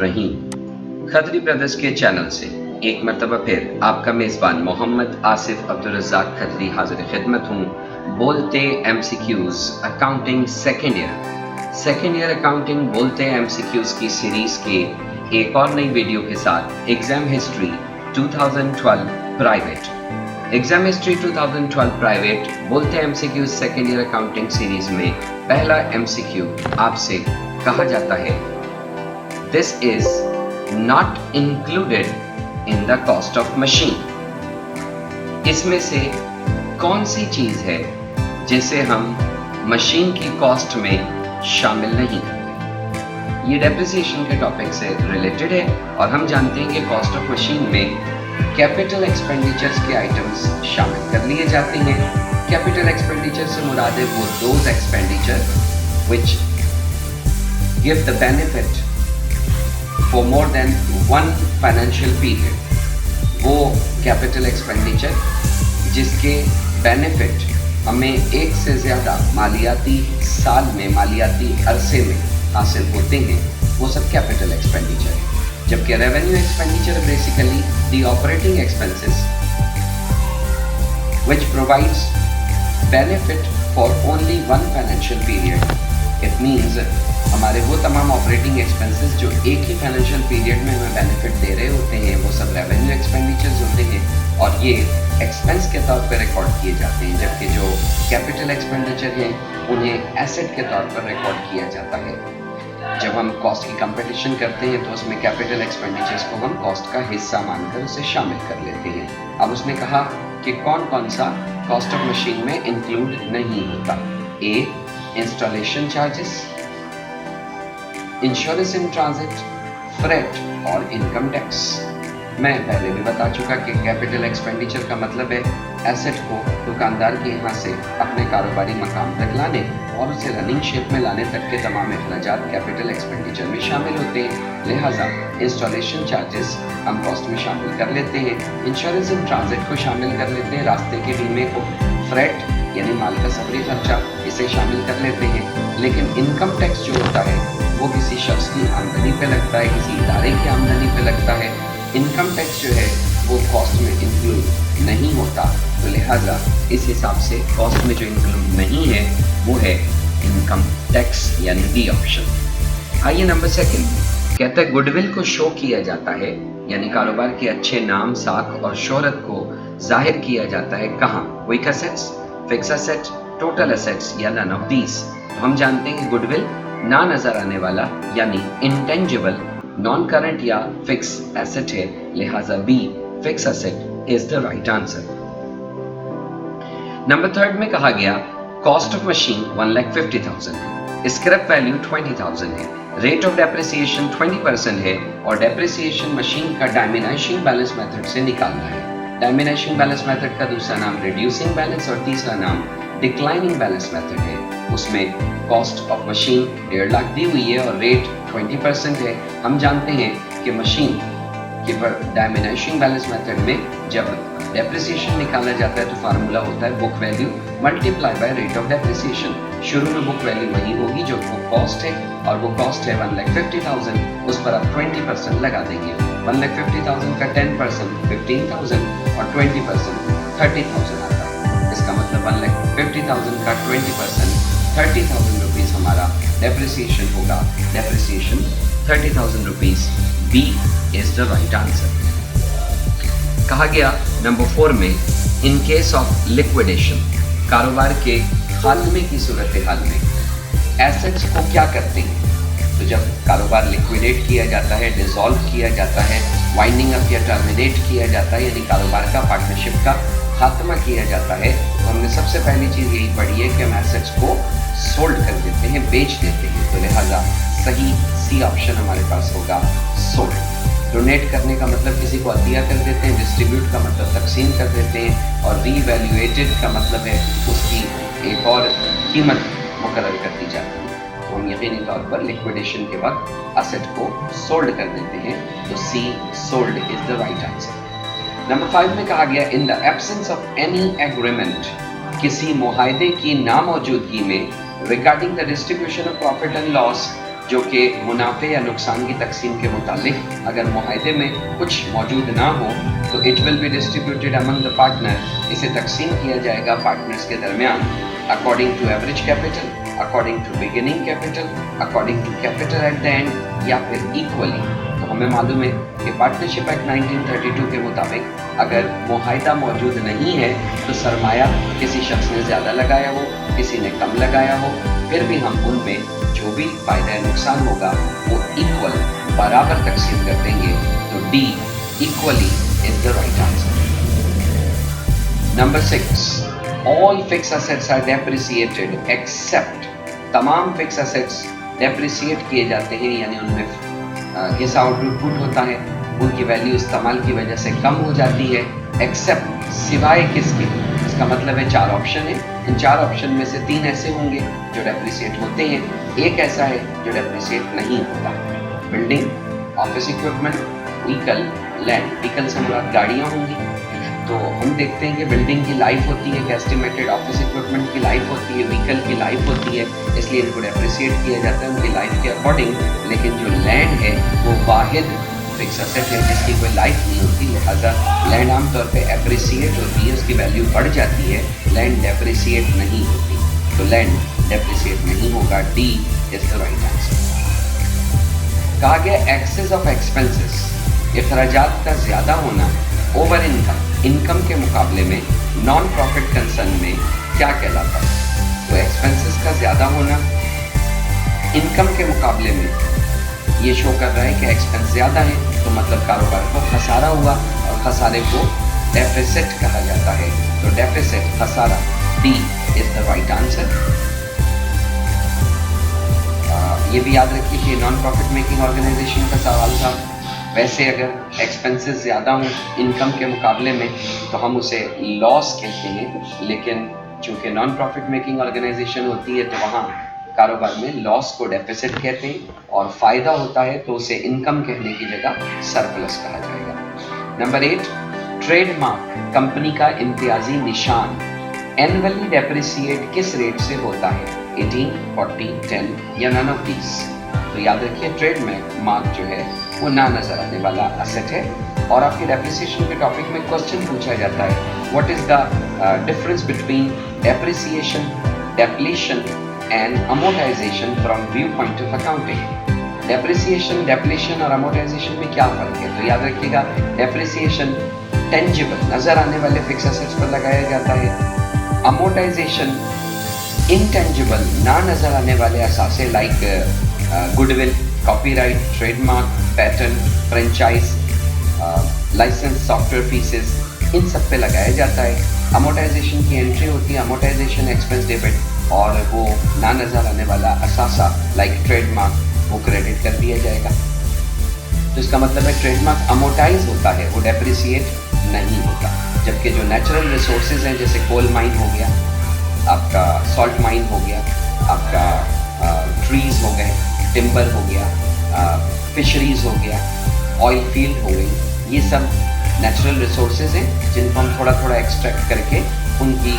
रहीम Khatri brothers के channel से एक मरतबा फिर आपका मेज़बान मोहम्मद आसिफ अब्दुल रज़ाक खत्री हाजिर खिदमत हूँ। बोलते MCQs accounting second year accounting बोलते MCQs की सीरीज़ के एक और नई वीडियो के साथ एग्ज़ाम हिस्ट्री 2012 प्राइवेट बोलते MCQs second year accounting series में पहला MCQ आपसे कहा जाता है, This is not included in the cost of machine. इसमें से कौन सी चीज है जिसे हम मशीन की कॉस्ट में शामिल नहीं करते। ये डेप्रिसिएशन के टॉपिक से रिलेटेड है और हम जानते हैं कि कॉस्ट ऑफ मशीन में कैपिटल एक्सपेंडिचर्स के आइटम्स शामिल कर लिए जाते हैं। कैपिटल एक्सपेंडिचर से मुराद है वो those expenditure which give the benefit for more than one financial period, वो कैपिटल एक्सपेंडिचर जिसके बेनिफिट हमें एक से ज़्यादा मालियाती साल में, मालियाती अरसे में हासिल होते हैं, वो सब कैपिटल एक्सपेंडिचर है। जबकि revenue expenditure basically the operating expenses which provides benefit for only one financial period. It means हमारे वो तमाम ऑपरेटिंग एक्सपेंसेस जो एक ही फाइनेंशियल पीरियड में हमें बेनिफिट दे रहे होते हैं, वो सब रेवेन्यू एक्सपेंडिचर्स होते हैं और ये एक्सपेंस के तौर पर रिकॉर्ड किए जाते हैं। जबकि जो कैपिटल एक्सपेंडिचर हैं उन्हें एसेट के तौर पर रिकॉर्ड किया जाता है। जब हम कॉस्ट की कंपटीशन करते हैं तो उसमें कैपिटल एक्सपेंडिचर्स को हम कॉस्ट का हिस्सा मानकर उसे शामिल कर लेते हैं। अब उसने कहा कि कौन कौन सा कॉस्ट ऑफ मशीन में इंक्लूड नहीं होता। A, installation charges, insurance in transit, freight और इनकम टैक्स। मैं पहले भी बता चुका कि कैपिटल एक्सपेंडिचर का मतलब है एसेट को दुकानदार के यहाँ से अपने कारोबारी मकाम तक लाने और उसे रनिंग शेप में लाने तक के तमाम अखराजात कैपिटल एक्सपेंडिचर में शामिल होते हैं। लिहाजा इंस्टॉलेशन चार्जेस हम कॉस्ट में शामिल कर लेते हैं, इंश्योरेंस इन ट्रांजिट को शामिल कर लेते हैं, रास्ते के बीमे को, फ्रेट यानी माल का सफरी खर्चा इसे शामिल कर लेते हैं। लेकिन इनकम टैक्स जो होता है वो किसी शख्स की आमदनी पे लगता है, किसी इदारे की आमदनी पे लगता है। इनकम टैक्स जो है वो कॉस्ट में इंक्लूड नहीं होता, तो लिहाजा इस हिसाब से कॉस्ट में जो इंक्लूड नहीं है वो है इनकम टैक्स यानी डी ऑप्शन। आइए नंबर सेकंड, कहता है गुडविल को शो किया जाता है यानी कारोबार के अच्छे नाम, साख और शोहरत को जाहिर किया जाता है कहाँ? Quick assets, fix asset, total assets या नन ऑफ दीज। तो हम जानते हैं कि गुडविल ना नजर आने वाला यानी इंटेंजिबल नॉन करंट या फिक्स एसेट है, लिहाजा B fix asset is the right answer. Number third में कहा गया कॉस्ट ऑफ मशीन 1,50,000 है, स्क्रैप वैल्यू 20,000 है, रेट ऑफ डेप्रिसिएशन 20% है और डेप्रिसिएशन मशीन का डायमिनाइजिंग बैलेंस मेथड से निकालना है। डायमिनाइजिंग बैलेंस मेथड का दूसरा नाम रिड्यूसिंग बैलेंस और तीसरा नाम डिक्लाइनिंग बैलेंस मेथड है। उसमें कॉस्ट ऑफ मशीन 1.5 लाख दी हुई है और रेट 20% है। हम जानते हैं कि मशीन के डायमिनाइजिंग बैलेंस मेथड में जब डेप्रिसिएशन निकाला जाता है तो फार्मूला होता है book value multiply by rate of depreciation. शुरू में बुक वैल्यू वही होगी जो बुक कॉस्ट है और वो कॉस्ट है 1,50,000, उस पर आप 20% लगा देंगे। 1,50,000 का 10% 15,000 और 20% 30,000 आता है। इसका मतलब 1,50,000 का 20% 30,000 रुपीज हमारा डेप्रिसिएशन होगा। Depreciation 30,000 rupees, B is the right answer. कहा गया नंबर 4 में इन केस ऑफ लिक्विडेशन, कारोबार के खात्मे की सूरत हाल में एसेट्स को क्या करते हैं? तो जब कारोबार लिक्विडेट किया जाता है, डिसॉल्व किया जाता है, वाइंडिंग अप या टर्मिनेट किया जाता है यानी कारोबार का, पार्टनरशिप का खात्मा किया जाता है, तो हमने सबसे पहली चीज़ यही पढ़ी है कि हम एसेट्स को सोल्ड कर देते हैं, बेच देते हैं। तो लिहाजा सही सी ऑप्शन हमारे पास होगा सोल्ड। डोनेट करने का मतलब किसी को अतिया कर देते हैं, डिस्ट्रीब्यूट का मतलब तकसीम कर देते हैं और रीवैल्यूएटेड का मतलब है उसकी एक और कीमत मुकर्रर कर दी जाती है। तो हम यकीनी तौर पर लिक्विडेशन के वक्त एसेट को सोल्ड कर देते हैं, तो C sold is the right answer. Number 5 में कहा गया in the absence of any agreement, किसी मुआहदे की नामौजूदगी में regarding the distribution of profit and loss जो कि मुनाफे या नुकसान की तकसीम के मुतालिक अगर मुआहदे में कुछ मौजूद ना हो तो it will be distributed among the partner, इसे तकसीम किया जाएगा पार्टनर्स के दरमियान according to average capital, according to beginning capital, according to capital at the end, या फिर इक्वली। तो हमें मालूम है कि पार्टनरशिप एक्ट 1932 के मुताबिक अगर मुआहदा मौजूद नहीं है तो सरमाया किसी शख्स ने ज़्यादा लगाया हो, किसी ने कम लगाया हो, फिर भी हम उनमें जो भी फायदा नुकसान होगा वो इक्वल बराबर तकसीम कर देंगे। तो D equally is the right answer. Number 6, all fix assets are depreciated except, तमाम फिक्स असेट्स डेप्रिसिएट किए जाते हैं, यानी उनमें हिस्सा आउटपुट होता है, उनकी वैल्यू इस्तेमाल की वजह से कम हो जाती है, एक्सेप्ट सिवाय किसके। इसका मतलब है 4 ऑप्शन है, इन 4 ऑप्शन में से 3 ऐसे होंगे जो डेप्रिसिएट होते हैं, एक ऐसा है जो डेप्रिसिएट नहीं होता। Building, office equipment, vehicle, land. Vehicle से मुराद गाड़ियाँ होंगी, तो हम देखते हैं कि बिल्डिंग की लाइफ होती है एस्टिमेटेड, ऑफिस इक्विपमेंट की लाइफ होती है, व्हीकल की लाइफ होती है, इसलिए इनको डेप्रिसिएट किया जाता है उनकी लाइफ के अकॉर्डिंग। लेकिन जो लैंड है वो वाहिद फिक्स असेट है जिसकी कोई लाइफ नहीं होती, लिहाजा लैंड आमतौर पे एप्रिसिएट होती है, उसकी वैल्यू बढ़ जाती है, लैंड डेप्रिसिएट नहीं होती। तो लैंड डेप्रिसिएट नहीं होगा, D is the right answer. कहा गया एक्सेस ऑफ एक्सपेंसेस, अखराजात का ज़्यादा होना ओवर इनकम, इनकम के मुकाबले में नॉन प्रॉफिट कंसर्न में क्या कहलाता है। तो एक्सपेंसेस का ज़्यादा होना इनकम के मुकाबले में ये शो कर रहा है कि एक्सपेंस ज़्यादा है, तो मतलब कारोबार को खसारा हुआ, और खसारे को डेफिसिट कहा जाता है। तो डेफिसिट, खसारा, D is the right answer. ये भी याद रखिए कि नॉन प्रॉफिट मेकिंग ऑर्गेनाइजेशन का सवाल था। वैसे अगर एक्सपेंसेस ज़्यादा हों इनकम के मुकाबले में तो हम उसे लॉस कहते हैं, लेकिन चूँकि नॉन प्रॉफिट मेकिंग ऑर्गेनाइजेशन होती है तो वहाँ कारोबार में लॉस को डेफिसिट कहते हैं, और फ़ायदा होता है तो उसे इनकम कहने की जगह सरप्लस कहा जाएगा। नंबर 8, ट्रेडमार्क कंपनी का इम्तियाजी निशान एनुअली डेप्रिसिएट किस रेट से होता है, 18, 40, 10 या नन ऑफ दीज। तो याद रखिए ट्रेडमार्क जो है वो ना नजर आने वाला असेट है, और आपके डेप्रिसिएशन के टॉपिक में क्वेश्चन पूछा जाता है what is the difference between depreciation, depletion and amortisation from view point of accounting. Depreciation, depletion और अमोर्टाइजेशन में क्या फर्क है। तो याद रखिएगा डेप्रिसिएशन टेंजिबल नजर आने वाले फिक्स एसेट्स पर लगाया जाता है, अमोर्टाइजेशन इंटेंजिबल ना नजर आने वाले असासे like goodwill, copyright, trademark, pattern, franchise, licence, software fees, इन सब पे लगाया जाता है। अमोर्टाइजेशन की एंट्री होती है अमोर्टाइजेशन एक्सपेंस डेबिट, और वो ना नजर आने वाला असासा लाइक ट्रेडमार्क वो क्रेडिट कर दिया जाएगा। तो इसका मतलब है ट्रेडमार्क अमोर्टाइज होता है, वो डेप्रिसिएट नहीं होता। जबकि जो नेचुरल रिसोर्सेज हैं जैसे कोल माइन हो गया, आपका सॉल्ट माइन हो गया, आपका ट्रीज हो गए, टिम्बर हो गया, फिशरीज हो गया, ऑयल फील्ड हो गई, ये सब नेचुरल रिसोर्सेज हैं जिनको हम थोड़ा थोड़ा एक्सट्रैक्ट करके उनकी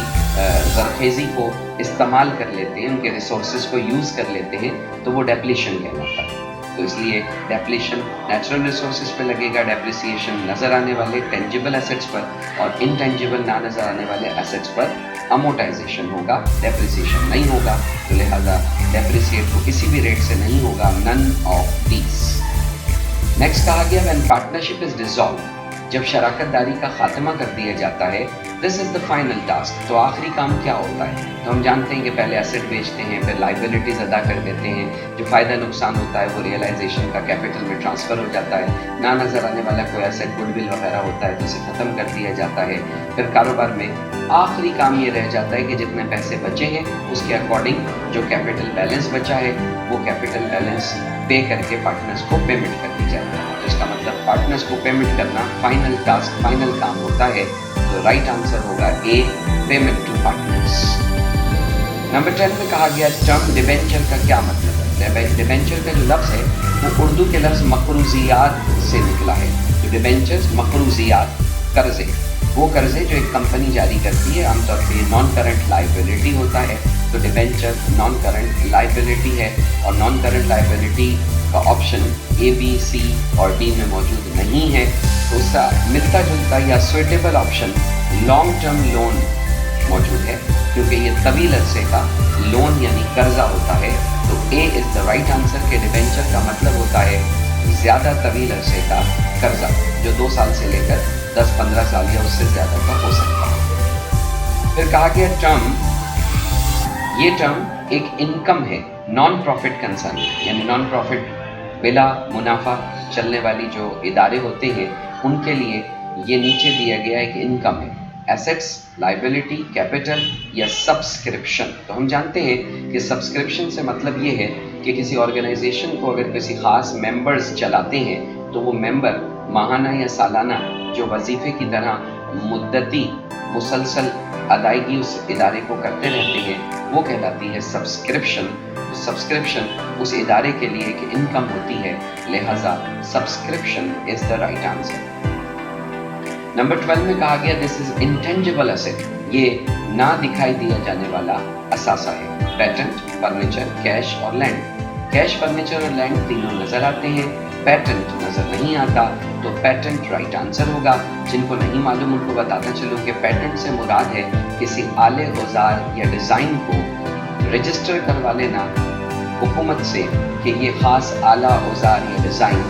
ज़रखेज़ी को इस्तेमाल कर लेते हैं, उनके रिसोर्सेज को यूज़ कर लेते हैं, तो वो डेप्लीशन कहलाता है। तो इसलिए डेप्लीशन नेचुरल रिसोर्सेज पे लगेगा, डेप्रिसिएशन नज़र आने वाले टेंजिबल एसेट्स पर, और इनटेंजिबल ना नज़र आने वाले एसेट्स पर अमोर्टाइजेशन होगा, डेप्रिसिएशन नहीं होगा। तो लिहाजा डेप्रिसिएट को किसी भी रेट से नहीं होगा, नन ऑफ दीज। नेक्स्ट कहा गया व्हेन पार्टनरशिप इज डिसॉल्व, जब शराकतदारी का खात्मा कर दिया जाता है, this is the final task. तो आखिरी काम क्या होता है। तो हम जानते हैं कि पहले एसेट बेचते हैं, फिर लाइबिलिटीज अदा कर देते हैं, जो फ़ायदा नुकसान होता है वो रियलाइजेशन का कैपिटल में ट्रांसफ़र हो जाता है, ना नज़र आने वाला कोई एसेट गुडविल वगैरह होता है तो उसे ख़त्म कर दिया जाता है। फिर कारोबार में आखिरी काम ये रह जाता है कि जितने पैसे बचे हैं उसके अकॉर्डिंग जो कैपिटल बैलेंस बचा है वो कैपिटल बैलेंस पे करके पार्टनर्स को पेमेंट कर दी जाती है। तो इसका मतलब पार्टनर्स को पेमेंट करना फाइनल टास्क, फाइनल काम होता है। तो राइट आंसर होगा ए, पेमेंट टू पार्टनर्स। नंबर 10 में कहा गया टर्म डिबेंचर का क्या मतलब है। डिबेंचर का जो लफ्ज़ है वो उर्दू के लफ्ज़ मकरूजियात से निकला है। तो डिबेंचर्स मकरूजियात, कर्जे, वो कर्जे जो एक कंपनी जारी करती है, आमतौर पर नॉन करंट लाइबिलिटी होता है, तो डिबेंचर नॉन करंट लाइबिलिटी है और नॉन करंट लाइबिलिटी का ऑप्शन ए, बी, सी और डी में मौजूद नहीं है। तो उसका मिलता जुलता या suitable option long term loan मौजूद है, क्योंकि ये तवील अरसे का लोन यानी कर्जा होता है। तो ए इज द राइट आंसर के डिबेंचर का मतलब होता है ज़्यादा तवील अरसे का कर्जा, जो 2 साल से लेकर 10-15 साल या उससे ज़्यादा का हो सकता है। फिर कहा गया टर्म, ये टर्म एक इनकम है नॉन प्रॉफिट कंसर्न, यानी नॉन प्रॉफिट बिला मुनाफा चलने वाली जो इदारे होते हैं उनके लिए ये नीचे दिया गया एक इनकम है। एसेट्स, लाइबिलिटी, कैपिटल या सब्सक्रिप्शन। तो हम जानते हैं कि सब्सक्रिप्शन से मतलब ये है कि किसी ऑर्गेनाइजेशन को अगर किसी खास मेंबर्स चलाते हैं तो वो मेंबर माहाना या सालाना जो वजीफे की तरह मुद्दती मुसलसल अदायगी उस इदारे को करते रहते हैं वो कहलाती है सब्सक्रिप्शन। सब्सक्रिप्शन उस इदारे के लिए एक इनकम होती है, लिहाजा subscription is the right answer. Number 12 में कहा गया दिस इज इंटेंजिबल एसेट, ये ना दिखाई दिया जाने वाला असासा है। पेटेंट, फर्नीचर, कैश और लैंड। कैश, फर्नीचर और लैंड तीनों नजर आते हैं, पेटेंट नजर नहीं आता, तो पेटेंट राइट आंसर होगा। जिनको नहीं मालूम उनको बताता चलूं कि पेटेंट से मुराद है किसी आले औजार या डिजाइन को रजिस्टर करवा लेना हुकूमत से कि ये खास आला औजार या डिजाइन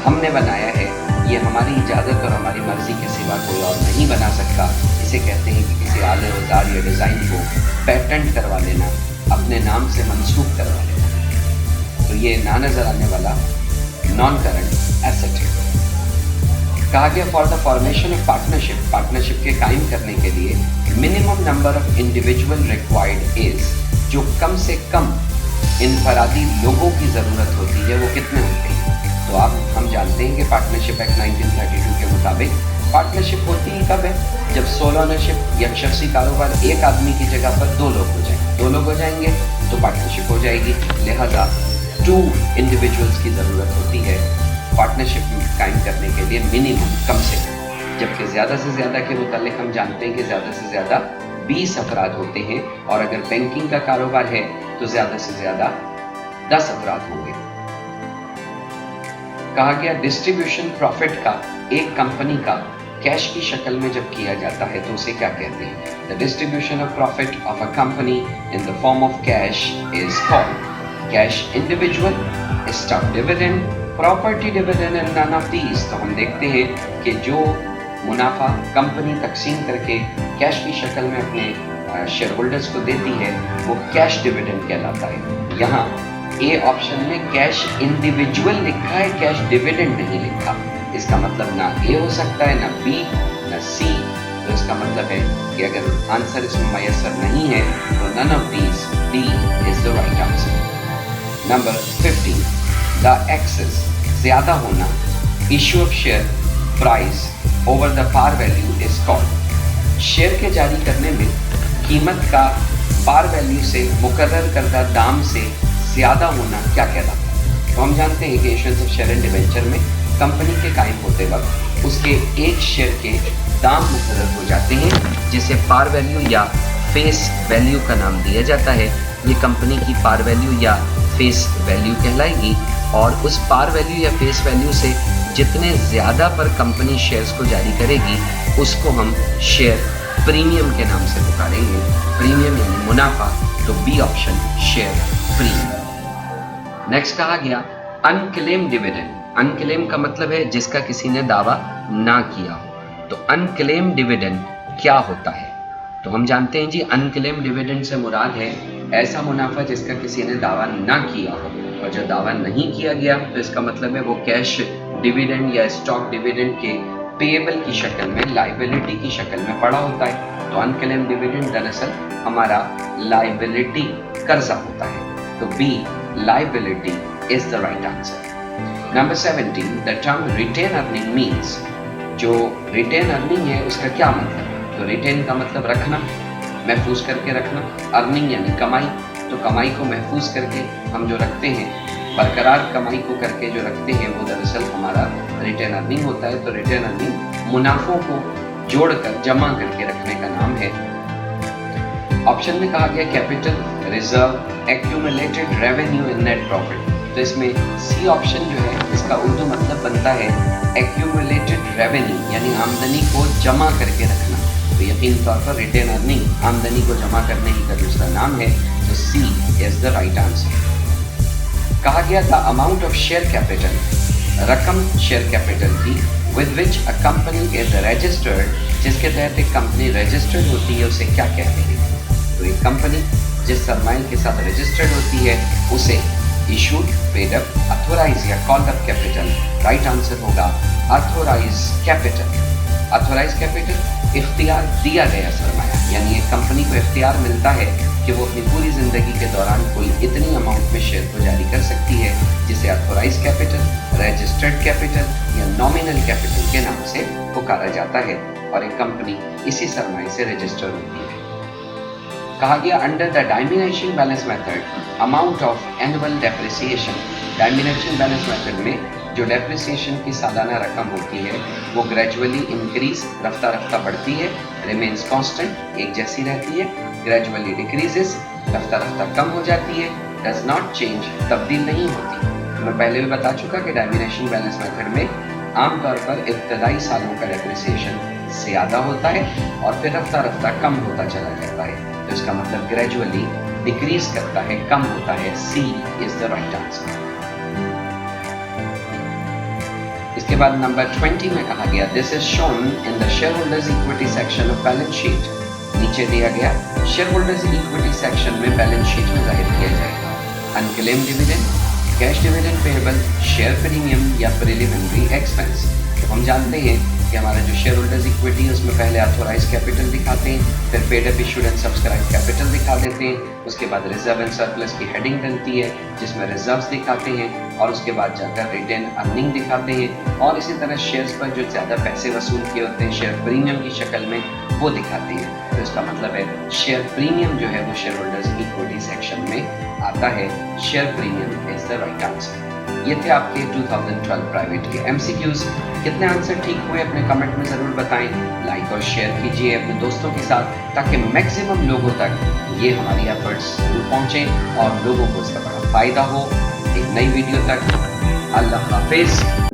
हमने बनाया है, ये हमारी इजाज़त और हमारी मर्जी के सिवा कोई और नहीं बना सकता। इसे कहते हैं कि किसी आले औजार या डिज़ाइन को पेटेंट करवा लेना, अपने नाम से मंसूब करवा लेना। तो ये ना नज़र आने वाला नॉन करंट एसेट है। कहा गया for the formation of partnership, partnership के कायम करने के लिए minimum number of individual required is, जो कम से कम इनफरादी लोगों की ज़रूरत होती है वो कितने होते हैं। तो आप हम जानते हैं कि पार्टनरशिप एक्ट 1932 के मुताबिक पार्टनरशिप होती ही कब है, जब सोल ओनरशिप या शख्सी कारोबार एक आदमी की जगह पर 2 लोग हो जाएंगे। 2 लोग हो जाएंगे तो पार्टनरशिप हो जाएगी, लिहाजा 2 इंडिविजुअल्स की ज़रूरत होती है पार्टनरशिप कायम करने के लिए मिनिमम, कम से कम। जबकि ज़्यादा से ज़्यादा के मुतालिक हम जानते हैं कि ज़्यादा से ज़्यादा 20 अफराद होते हैं, और अगर बैंकिंग का कारोबार है तो ज़्यादा से ज़्यादा 10 अफराद होंगे। कहा गया डिस्ट्रीब्यूशन प्रॉफिट का एक कंपनी का कैश की शक्ल में जब किया जाता है तो उसे क्या कहते हैं। The distribution of profit of a company in the form of cash is called cash individual, stock dividend, property dividend and none of these. तो हम देखते हैं कि जो मुनाफा कंपनी तकसीम करके कैश की शक्ल में अपने शेयर होल्डर्स को देती है वो कैश डिविडेंड कहलाता है। यहाँ ए ऑप्शन में कैश इंडिविजुअल लिखा है, कैश डिविडेंड नहीं लिखा। इसका मतलब ना ए हो सकता है, ना बी, ना सी। तो इसका मतलब है कि अगर आंसर इसमें मयसर नहीं है तो none of these, D is the right answer. Number 15, the excess, ज्यादा होना, issue of share price over the par value is called. Share के जारी करने में कीमत का पार वैल्यू से मुकर्रर करदा दाम से ज़्यादा होना क्या कहलाता है। तो हम जानते हैं कि issuance of share and debenture में कंपनी के कायम होते वक्त उसके एक शेयर के दाम मुकर्रर हो जाते हैं, जिसे पार वैल्यू या फेस वैल्यू का नाम दिया जाता है। ये कंपनी की पार वैल्यू या फेस वैल्यू कहलाएगी, और उस पार वैल्यू या फेस वैल्यू से जितने ज़्यादा पर कंपनी शेयर्स को जारी करेगी उसको हम शेयर प्रीमियम के नाम से पुकारेंगे। प्रीमियम यानी मुनाफा, तो B option share premium. Next कहा गया अनक्लेम डिविडेंड। अनक्लेम का मतलब है जिसका किसी ने दावा ना किया हो। तो अनक्लेम डिविडेंड क्या होता है। तो हम जानते हैं जी अनक्लेम डिविडेंड से मुराद है ऐसा मुनाफा जिसका किसी ने दावा ना किया हो, और जो दावा नहीं किया गया तो इसका मतलब है वो कैश डिविडेंड या स्टॉक डिविडेंड के पेएबल की शक्ल में, लाइबिलिटी की शक्ल में पड़ा होता है। तो अनक्लेम डिविडेंड दरअसल हमारा लाइबिलिटी कर्जा होता है। तो B liability is the right answer. Number 17, the term retain earning means. जो रिटेन अर्निंग है उसका क्या मतलब। तो रिटेन का मतलब रखना, महफूज करके रखना, अर्निंग यानी कमाई। तो कमाई को महफूज करके हम जो रखते हैं, बरकरार कमाई को करके जो रखते हैं वो दरअसल हमारा रिटेन अर्निंग होता है। तो रिटेन अर्निंग मुनाफों को जोड़कर जमा करके रखने का नाम है। ऑप्शन में कहा गया capital, reserve, accumulated revenue and net profit. तो इसमें सी ऑप्शन जो है इसका उर्दू मतलब बनता है एक्यूमुलेटेड रेवेन्यू, यानी आमदनी को जमा करके रखना। तो यकीन तौर पर रिटेन अर्निंग आमदनी को जमा करने ही का दूसरा नाम है, तो सी इज द राइट आंसर। कहा गया the amount of share capital, रकम शेयर कैपिटल की with which a company is registered, जिसके तहत एक कंपनी रजिस्टर्ड होती है, उसे क्या कहते हैं? तो एक कंपनी जिस सरमाए के साथ रजिस्टर्ड होती है उसे इशूड, पेड अप, अथोराइज या called up capital. Right answer होगा अथोराइज कैपिटल। अथोराइज कैपिटल इख्तियार दिया गया सरमाया, यानी एक कंपनी को इख्तियार मिलता है कि वो अपनी पूरी ज़िंदगी के दौरान कोई इतनी अमाउंट में शेयर को जारी कर सकती है, जिसे अथोराइज कैपिटल, रजिस्टर्ड कैपिटल या नॉमिनल कैपिटल के नाम से पुकारा जाता है, और एक कंपनी इसी सरमाए से रजिस्टर होती है। कहा गया under the diminishing balance method amount of annual depreciation. Diminishing balance method में जो डेप्रिसिएशन की सालाना रकम होती है वो ग्रेजुअली इंक्रीज, रफ्ता रफ्ता बढ़ती है, रिमेन्स कांस्टेंट, एक जैसी रहती है, ग्रेजुअली डिक्रीजेस, रफ्ता रफ्ता कम हो जाती है, डज नॉट चेंज, तब्दील नहीं होती। मैं पहले भी बता चुका कि डायमिनेशन बैलेंस मेथड में आमतौर पर इब्तदाई सालों का डेप्रिसिएशन ज़्यादा होता है और फिर रफ्ता रफ्ता कम होता चला जाता है, तो इसका मतलब ग्रेजुअली डिक्रीज करता है, कम होता है। सी इज द राइट आंसर। इसके बाद नंबर 20 में कहा गया this is shown in the share holders equity section of balance sheet. नीचे दिया गया शेयर होल्डर्स इक्विटी सेक्शन में बैलेंस शीट में जाहिर किया जाएगा unclaim dividend, cash dividend payable, share premium या प्रिलिमिनरी एक्सपेंस। तो हम जानते हैं कि हमारा जो शेयर होल्डर्स इक्विटी है उसमें पहले अथोराइज कैपिटल दिखाते हैं, फिर paid up, issued and subscribe capital दिखा देते हैं, उसके बाद रिजर्व एंड सरप्लस की हेडिंग डलती है जिसमें रिजर्व्स दिखाते हैं, और उसके बाद जाकर रिटेन अर्निंग दिखाते हैं, और इसी तरह शेयर्स पर जो ज़्यादा पैसे वसूल किए होते हैं शेयर प्रीमियम की शक्ल में वो दिखाते हैं। तो इसका मतलब है शेयर प्रीमियम जो है वो शेयर होल्डर्स इक्विटी सेक्शन में आता है। Share premium is the right answer. ये थे आपके 2012 प्राइवेट के MCQs। कितने आंसर ठीक हुए अपने कमेंट में ज़रूर बताएं। लाइक और शेयर कीजिए अपने दोस्तों के साथ ताकि मैक्सिमम लोगों तक ये हमारी एफर्ट्स पहुँचें और लोगों को इसका बड़ा फ़ायदा हो। एक नई वीडियो तक अल्लाह हाफिज़।